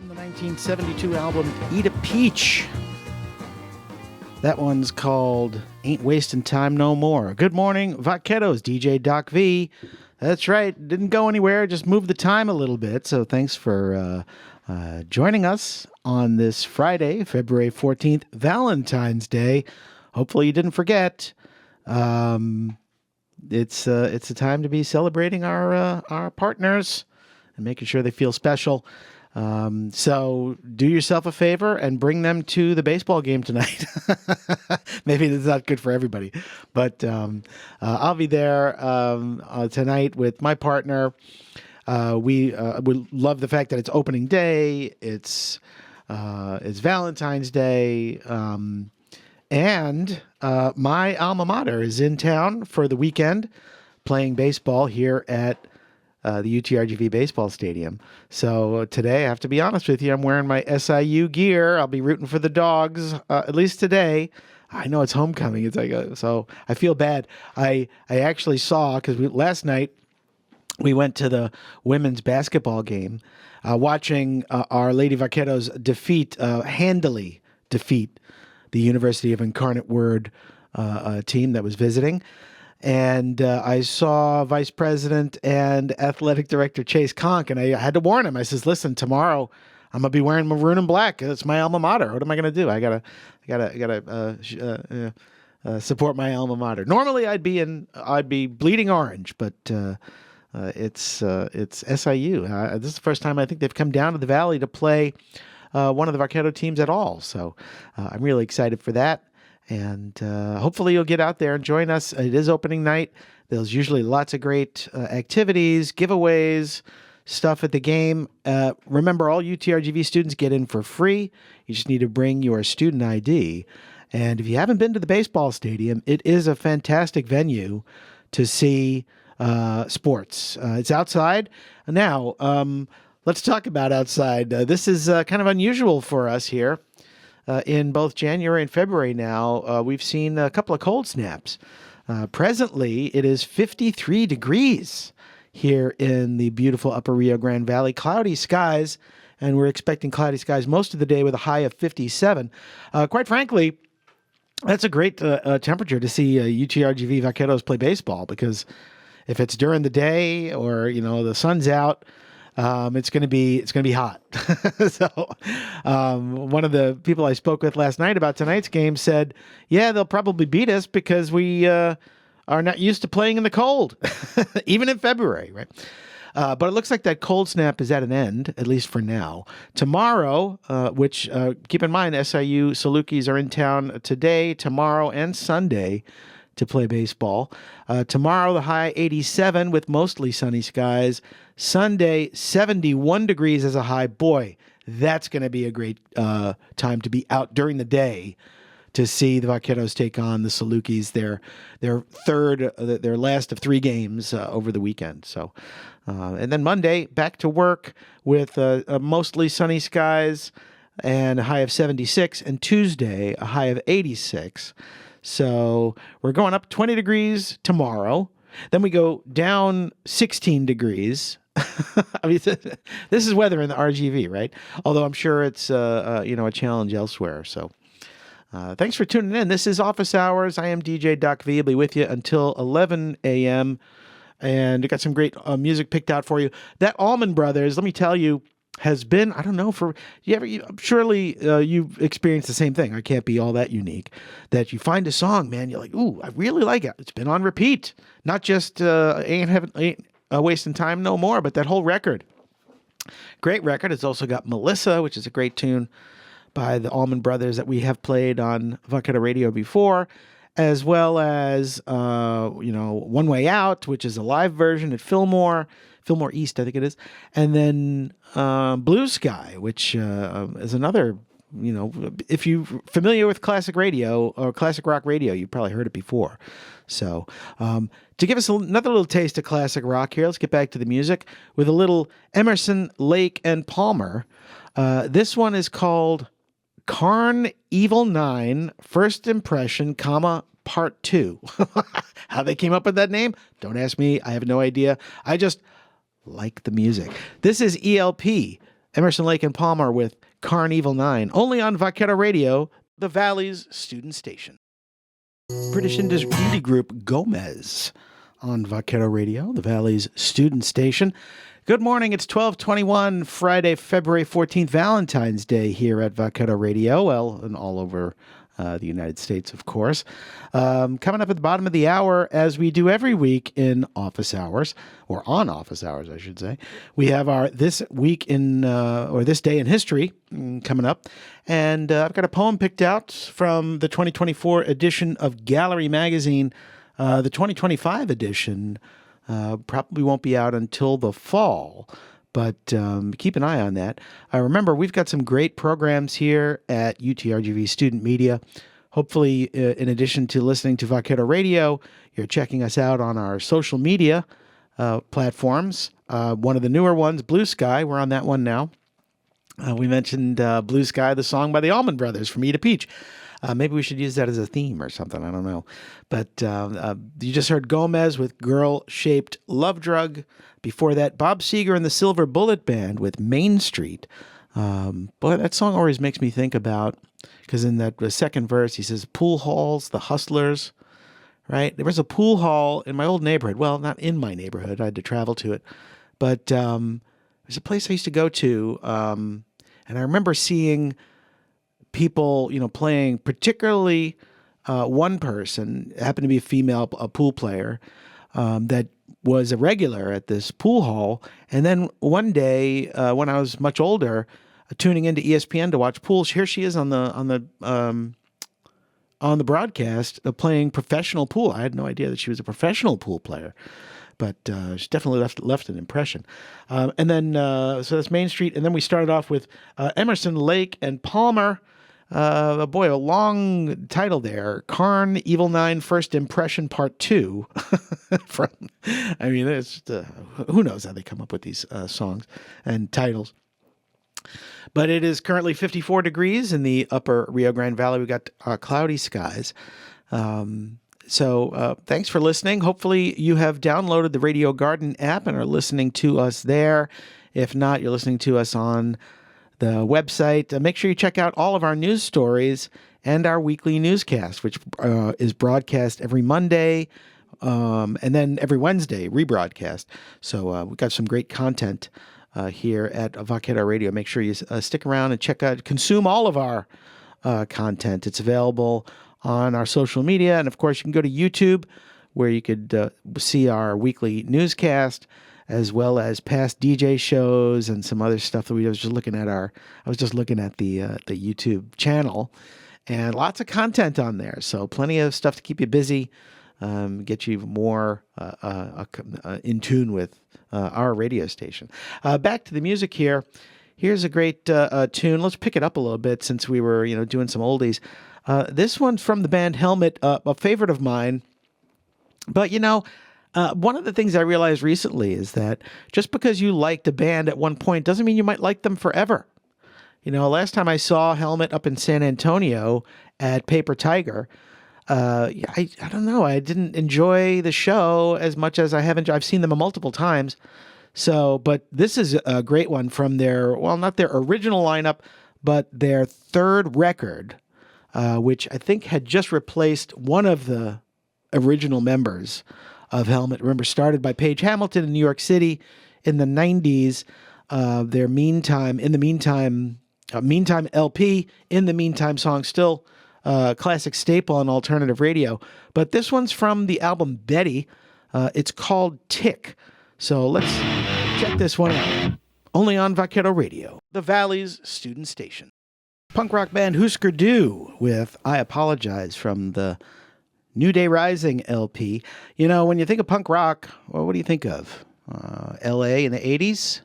From the 1972 album Eat a Peach. That one's called Ain't Wasting Time No More. Good morning, Vaqueros, DJ Doc V. That's right, didn't go anywhere, just moved the time a little bit. So thanks for joining us on this Friday, February 14th, Valentine's Day. Hopefully you didn't forget. It's a time to be celebrating our partners and making sure they feel special. So do yourself a favor and bring them to the baseball game tonight. Maybe it's not good for everybody, but I'll be there tonight with my partner. We love the fact that it's opening day. It's Valentine's Day. And my alma mater is in town for the weekend playing baseball here at the UTRGV baseball stadium. So today, I have to be honest with you, I'm wearing my SIU gear. I'll be rooting for the Dogs, at least today. I know it's homecoming. It's like so I feel bad. I actually saw, because last night we went to the women's basketball game, watching our Lady Vaqueros handily defeat the University of Incarnate Word team that was visiting. And I saw Vice President and Athletic Director Chase Conk, and I had to warn him. I says, "Listen, tomorrow I'm gonna be wearing maroon and black. It's my alma mater. What am I gonna do? I gotta support my alma mater. Normally I'd be bleeding orange, but it's SIU. This is the first time I think they've come down to the Valley to play one of the Vaquero teams at all. So I'm really excited for that. And hopefully you'll get out there and join us. It is opening night. There's usually lots of great activities, giveaways, stuff at the game. Remember, all UTRGV students get in for free. You just need to bring your student ID. And if you haven't been to the baseball stadium, it is a fantastic venue to see sports. It's outside. Now, let's talk about outside. This is kind of unusual for us here. In both January and February now, we've seen a couple of cold snaps. Presently, it is 53 degrees here in the beautiful Upper Rio Grande Valley. Cloudy skies, and we're expecting cloudy skies most of the day with a high of 57. Quite frankly, that's a great temperature to see UTRGV Vaqueros play baseball, because if it's during the day or the sun's out, it's going to be hot. So, one of the people I spoke with last night about tonight's game said, "Yeah, they'll probably beat us because we are not used to playing in the cold, even in February, right?" But it looks like that cold snap is at an end, at least for now. Tomorrow, which keep in mind, SIU Salukis are in town today, tomorrow, and Sunday to play baseball. Tomorrow, the high 87 with mostly sunny skies. Sunday, 71 degrees as a high. Boy, that's going to be a great time to be out during the day to see the Vaqueros take on the Salukis, their last of three games over the weekend. So, and then Monday, back to work with mostly sunny skies and a high of 76, and Tuesday, a high of 86. So we're going up 20 degrees tomorrow. Then we go down 16 degrees. I mean, this is weather in the RGV, right? Although I'm sure it's a challenge elsewhere. So thanks for tuning in. This is Office Hours. I am DJ Doc V. I'll be with you until 11 a.m. And I got some great music picked out for you. That Allman Brothers, let me tell you, has been, I don't know, surely you've experienced the same thing. I can't be all that unique. That you find a song, man, you're like, ooh, I really like it. It's been on repeat. Not just ain't wasting time no more, but that whole record. Great record. It's also got Melissa, which is a great tune by the Allman Brothers that we have played on Vaquero Radio before, as well as One Way Out, which is a live version at Fillmore East, I think it is, and then Blue Sky, which is another. If you're familiar with classic radio or classic rock radio, you've probably heard it before. So, to give us another little taste of classic rock here, let's get back to the music with a little Emerson, Lake, and Palmer. This one is called Carn Evil 9, First Impression, Part 2. How they came up with that name? Don't ask me. I have no idea. I just like the music. This is ELP, Emerson, Lake and Palmer with Karn Evil 9, only on Vaquero Radio, the Valley's student station. British indie group Gomez on Vaquero Radio, the Valley's student station. Good morning. It's 12:21, Friday, February 14th, Valentine's Day here at Vaquero Radio, well, and all over the United States, of course. Coming up at the bottom of the hour, as we do every week in office hours, or on office hours, I should say, we have our This Week in, or This Day in History coming up. And I've got a poem picked out from the 2024 edition of Gallery Magazine. The 2025 edition probably won't be out until the fall, but keep an eye on that. Remember, we've got some great programs here at UTRGV Student Media. Hopefully, in addition to listening to Vaquero Radio, you're checking us out on our social media platforms. One of the newer ones, Blue Sky, we're on that one now. We mentioned Blue Sky, the song by the Allman Brothers, From E to Peach. Maybe we should use that as a theme or something. I don't know. But you just heard Gomez with Girl-Shaped Love Drug. Before that, Bob Seger and the Silver Bullet Band with Main Street. Boy, that song always makes me think about, because in that second verse, he says, pool halls, the hustlers, right? There was a pool hall in my old neighborhood. Well, not in my neighborhood. I had to travel to it. But there's a place I used to go to, and I remember seeing people, playing, particularly one person, happened to be a female, a pool player, that was a regular at this pool hall. And then one day, when I was much older, tuning into ESPN to watch pool, here she is on the broadcast playing professional pool. I had no idea that she was a professional pool player, but she definitely left an impression. And then so that's Main Street, and then we started off with Emerson, Lake and Palmer. A long title there. Karn Evil 9 First Impression Part 2. It's who knows how they come up with these songs and titles. But it is currently 54 degrees in the upper Rio Grande Valley. We got cloudy skies. So thanks for listening. Hopefully you have downloaded the Radio Garden app and are listening to us there. If not, you're listening to us on the website. Make sure you check out all of our news stories and our weekly newscast, which is broadcast every Monday and then every Wednesday, rebroadcast. So we've got some great content here at Vaquero Radio. Make sure you stick around and consume all of our content. It's available on our social media. And of course, you can go to YouTube, where you could see our weekly newscast, as well as past DJ shows and some other stuff that I was just looking at the YouTube channel, and lots of content on there. So plenty of stuff to keep you busy, get you more in tune with our radio station. Back to the music here. Here's a great tune. Let's pick it up a little bit since we were doing some oldies. This one's from the band Helmet, a favorite of mine. But one of the things I realized recently is that just because you liked a band at one point doesn't mean you might like them forever. Last time I saw Helmet up in San Antonio at Paper Tiger, I don't know. I didn't enjoy the show as much as I have enjoyed. I've seen them multiple times. So, but this is a great one from their, not their original lineup, but their third record, which I think had just replaced one of the original members of Helmet. Remember, started by Page Hamilton in New York City in the 90s. Their Meantime LP, In the Meantime song, still classic staple on alternative radio. But this one's from the album Betty. It's called Tick. So let's check this one out. Only on Vaquero Radio, the Valley's student station. Punk rock band Husker Du with I Apologize from the New Day Rising LP. When you think of punk rock, well, what do you think of? L.A. in the 80s,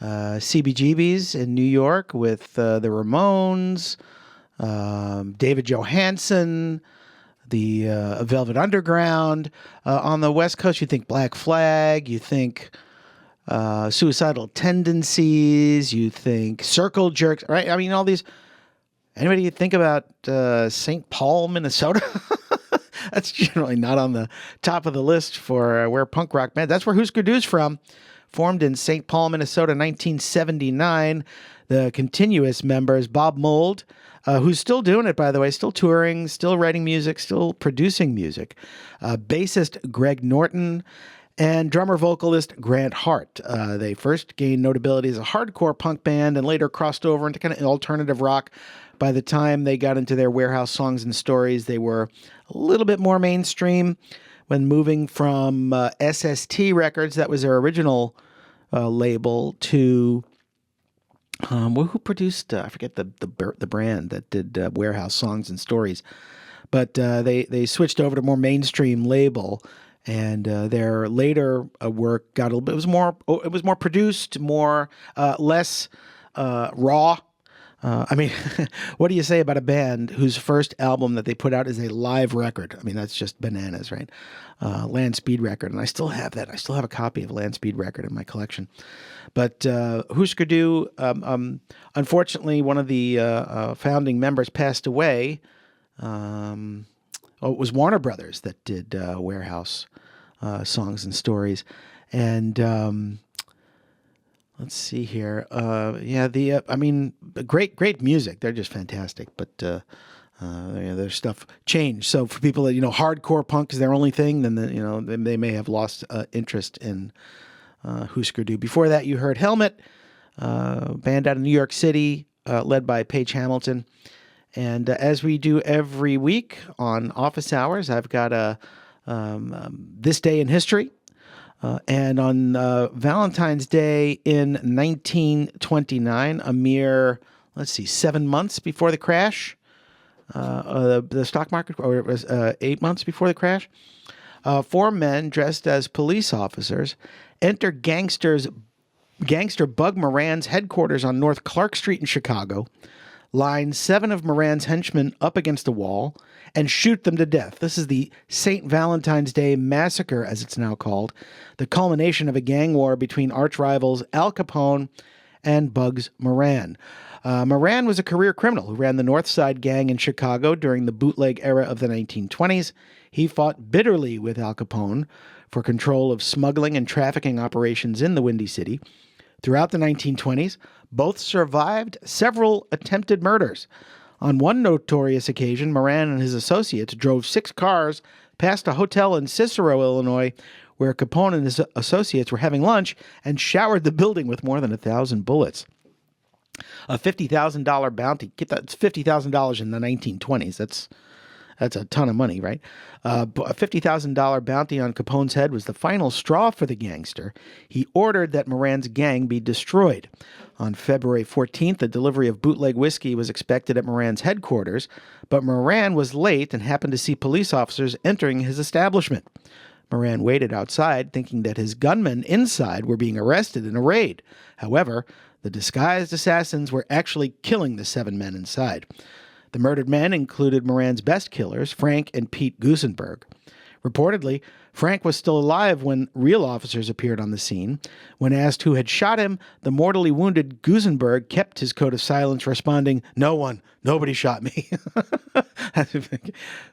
CBGBs in New York with the Ramones, David Johansen, the Velvet Underground. On the West Coast, you think Black Flag, you think Suicidal Tendencies, you think Circle Jerks, right? All these. Anybody think about St. Paul, Minnesota? That's generally not on the top of the list for where punk rock band. That's where Husker Du's from formed in St. Paul, Minnesota, 1979. The continuous members, Bob Mould, who's still doing it, by the way, still touring, still writing music, still producing music. Bassist Greg Norton, and drummer vocalist Grant Hart. They first gained notability as a hardcore punk band and later crossed over into kind of alternative rock. By the time they got into their Warehouse Songs and Stories, they were a little bit more mainstream. When moving from SST Records, that was their original label, to who produced? I forget the brand that did Warehouse Songs and Stories, but they switched over to more mainstream label, and their later work got a little bit. It was more produced, less raw. I mean, what do you say about a band whose first album that they put out is a live record? I mean, that's just bananas, right? Land Speed Record, and I still have that. I still have a copy of Land Speed Record in my collection. But Husker Du, unfortunately, one of the founding members passed away. It was Warner Brothers that did Warehouse Songs and Stories, and let's see here. Great music. They're just fantastic, but their stuff changed. So for people that, hardcore punk is their only thing, then they may have lost interest in Husker Du. Before that, you heard Helmet, band out of New York City, led by Paige Hamilton. And as we do every week on Office Hours, I've got This Day in History. And on Valentine's Day in 1929, a mere, 7 months before the crash, the stock market, or it was 8 months before the crash, 4 men dressed as police officers enter gangster Bug Moran's headquarters on North Clark Street in Chicago, line 7 of Moran's henchmen up against a wall, and shoot them to death. This is the St. Valentine's Day Massacre, as it's now called, the culmination of a gang war between arch-rivals Al Capone and Bugs Moran. Moran was a career criminal who ran the North Side Gang in Chicago during the bootleg era of the 1920s. He fought bitterly with Al Capone for control of smuggling and trafficking operations in the Windy City. Throughout the 1920s, both survived several attempted murders. On one notorious occasion, Moran and his associates drove 6 cars past a hotel in Cicero, Illinois, where Capone and his associates were having lunch, and showered the building with more than 1,000 bullets. A $50,000 bounty. Get that, it's $50,000 in the 1920s. That's a ton of money, right? A $50,000 bounty on Capone's head was the final straw for the gangster. He ordered that Moran's gang be destroyed. On February 14th, the delivery of bootleg whiskey was expected at Moran's headquarters, but Moran was late and happened to see police officers entering his establishment. Moran waited outside, thinking that his gunmen inside were being arrested in a raid. However, the disguised assassins were actually killing the 7 men inside. The murdered men included Moran's best killers, Frank and Pete Gusenberg. Reportedly, Frank was still alive when real officers appeared on the scene. When asked who had shot him, the mortally wounded Gusenberg kept his code of silence, responding, "No one. Nobody shot me."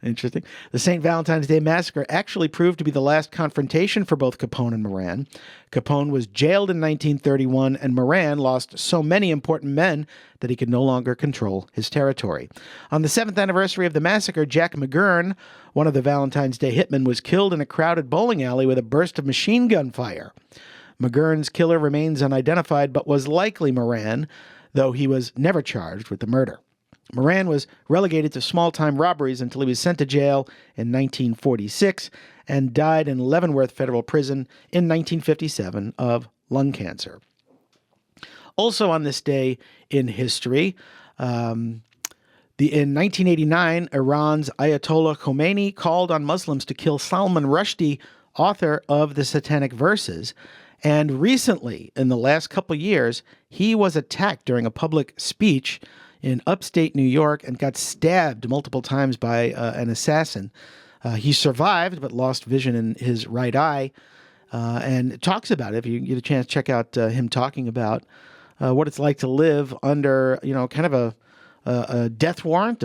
Interesting. The St. Valentine's Day Massacre actually proved to be the last confrontation for both Capone and Moran. Capone was jailed in 1931, and Moran lost so many important men that he could no longer control his territory. On the 7th anniversary of the massacre, Jack McGurn, one of the Valentine's Day hitmen, was killed in a crowded bowling alley with a burst of machine gun fire. McGurn's killer remains unidentified, but was likely Moran, though he was never charged with the murder. Moran was relegated to small-time robberies until he was sent to jail in 1946 and died in Leavenworth Federal Prison in 1957 of lung cancer. Also on this day in history, in 1989, Iran's Ayatollah Khomeini called on Muslims to kill Salman Rushdie, author of the Satanic Verses. And recently, in the last couple years, he was attacked during a public speech in upstate New York and got stabbed multiple times by an assassin. He survived but lost vision in his right eye, and talks about it. If you get a chance, check out him talking about what it's like to live under, kind of a death warrant,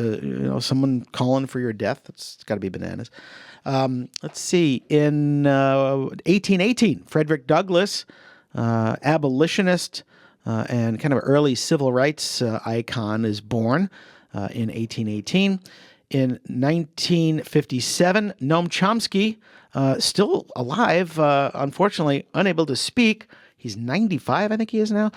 someone calling for your death. It's got to be bananas. Let's see. In 1818, Frederick Douglass, abolitionist and kind of early civil rights icon, is born in 1818. In 1957, Noam Chomsky, still alive, unfortunately unable to speak. He's 95, I think he is now.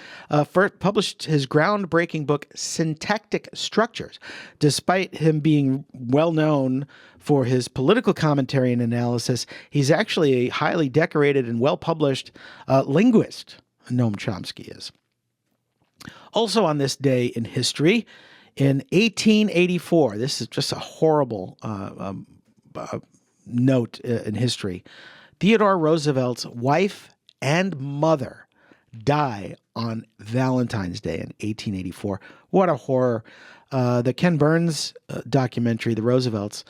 First published his groundbreaking book, Syntactic Structures. Despite him being well known for his political commentary and analysis, he's actually a highly decorated and well-published linguist, Noam Chomsky is. Also on this day in history, in 1884, this is just a horrible note in history, Theodore Roosevelt's wife and mother die on Valentine's Day in 1884. What a horror. The Ken Burns documentary, The Roosevelts,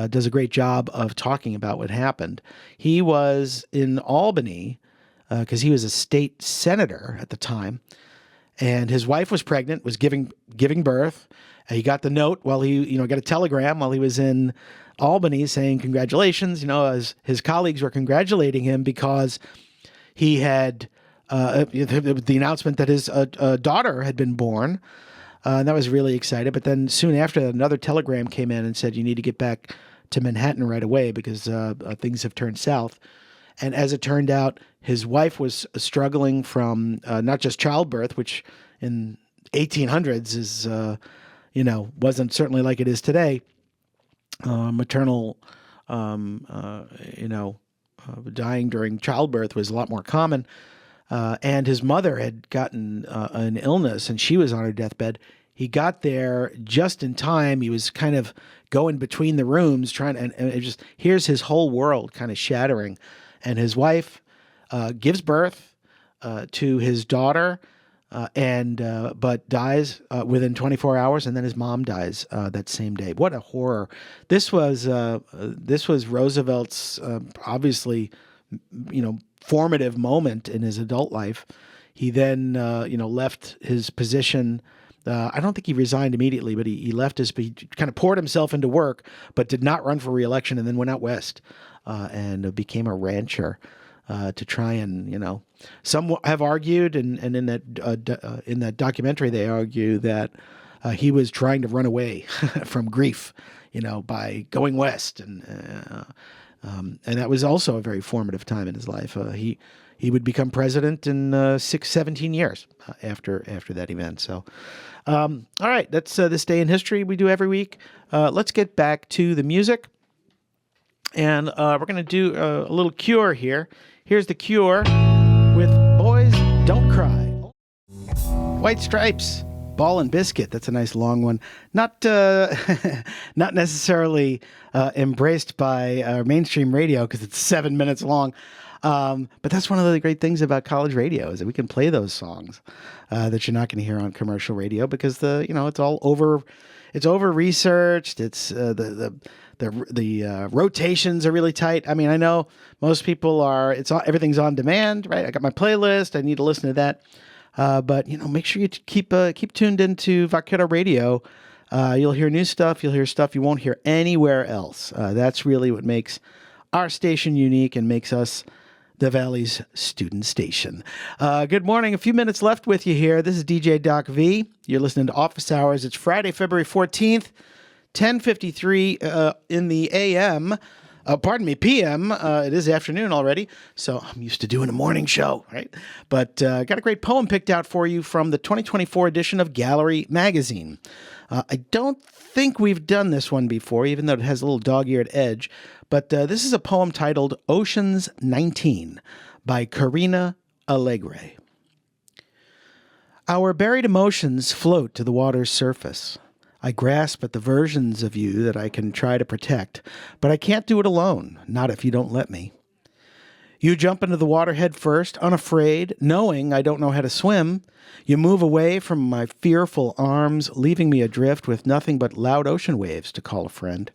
does a great job of talking about what happened. He was in Albany because he was a state senator at the time, and his wife was pregnant, was giving birth. He got the note while he, got a telegram while he was in Albany saying congratulations, as his colleagues were congratulating him because he had the announcement that his daughter had been born. And that was really exciting. But then soon after that, another telegram came in and said, you need to get back to Manhattan right away because things have turned south. And as it turned out, his wife was struggling from not just childbirth, which in 1800s is, wasn't certainly like it is today. Maternal, dying during childbirth was a lot more common. And his mother had gotten an illness and she was on her deathbed. He got there just in time. He was kind of going between the rooms and it just, here's his whole world kind of shattering. And his wife gives birth to his daughter but dies within 24 hours, and then his mom dies that same day. What a horror! This was Roosevelt's obviously, formative moment in his adult life. He then, left his position. I don't think he resigned immediately, but he left he kind of poured himself into work, but did not run for re-election, and then went out west and became a rancher. To try and, some have argued, and in that documentary, they argue that he was trying to run away from grief, by going west, and that was also a very formative time in his life. He would become president in 17 years after that event. So, all right, that's this day in history we do every week. Let's get back to the music, and we're going to do a little Cure here. Here's The Cure with Boys Don't Cry. White Stripes, Ball and Biscuit. That's a nice long one. Not necessarily embraced by mainstream radio because it's 7 minutes long. But that's one of the great things about college radio is that we can play those songs that you're not going to hear on commercial radio because it's all over. It's over researched. It's the rotations are really tight. I mean, I know most people everything's on demand, right? I got my playlist. I need to listen to that. But make sure you keep tuned into Vaquero Radio. You'll hear new stuff. You'll hear stuff you won't hear anywhere else. That's really what makes our station unique and makes us the Valley's student station. Good morning. A few minutes left with you here. This is DJ Doc V. You're listening to Office Hours. It's Friday, February 14th. 10:53 in the AM. PM. It is afternoon already, so I'm used to doing a morning show, right? But got a great poem picked out for you from the 2024 edition of Gallery Magazine. I don't think we've done this one before, even though it has a little dog-eared edge. But this is a poem titled Ocean's 19 by Karina Alegre. Our buried emotions float to the water's surface. I grasp at the versions of you that I can try to protect, but I can't do it alone, not if you don't let me. You jump into the water head first, unafraid, knowing I don't know how to swim. You move away from my fearful arms, leaving me adrift with nothing but loud ocean waves to call a friend.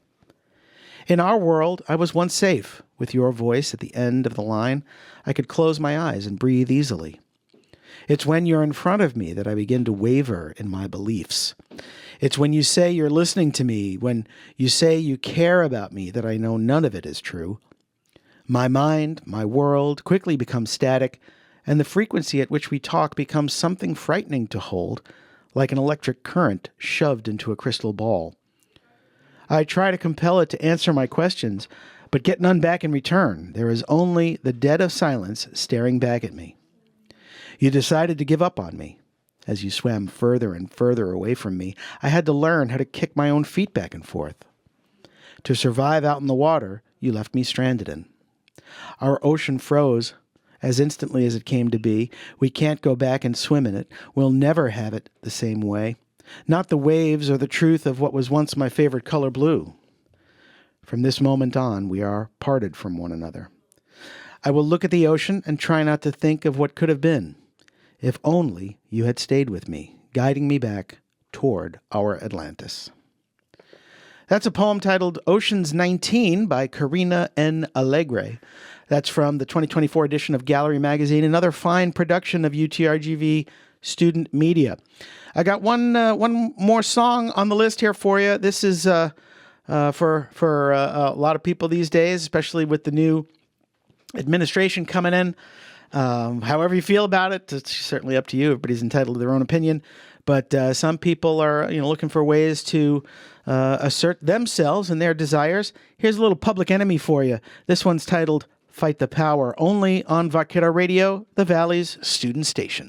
In our world, I was once safe. With your voice at the end of the line, I could close my eyes and breathe easily. It's when you're in front of me that I begin to waver in my beliefs. It's when you say you're listening to me, when you say you care about me, that I know none of it is true. My mind, my world, quickly becomes static and the frequency at which we talk becomes something frightening to hold, like an electric current shoved into a crystal ball. I try to compel it to answer my questions, but get none back in return. There is only the dead of silence staring back at me. You decided to give up on me. As you swam further and further away from me, I had to learn how to kick my own feet back and forth. To survive out in the water, you left me stranded in. Our ocean froze as instantly as it came to be. We can't go back and swim in it. We'll never have it the same way. Not the waves or the truth of what was once my favorite color, blue. From this moment on, we are parted from one another. I will look at the ocean and try not to think of what could have been. If only you had stayed with me, guiding me back toward our Atlantis. That's a poem titled Oceans 19 by Karina N. Alegre. That's from the 2024 edition of Gallery Magazine, another fine production of UTRGV Student Media. I got one more song on the list here for you. This is for a lot of people these days, especially with the new administration coming in. However you feel about it, it's certainly up to you. Everybody's entitled to their own opinion. But some people are looking for ways to assert themselves and their desires. Here's a little Public Enemy for you. This one's titled Fight the Power, only on Vaquera Radio, the Valley's student station.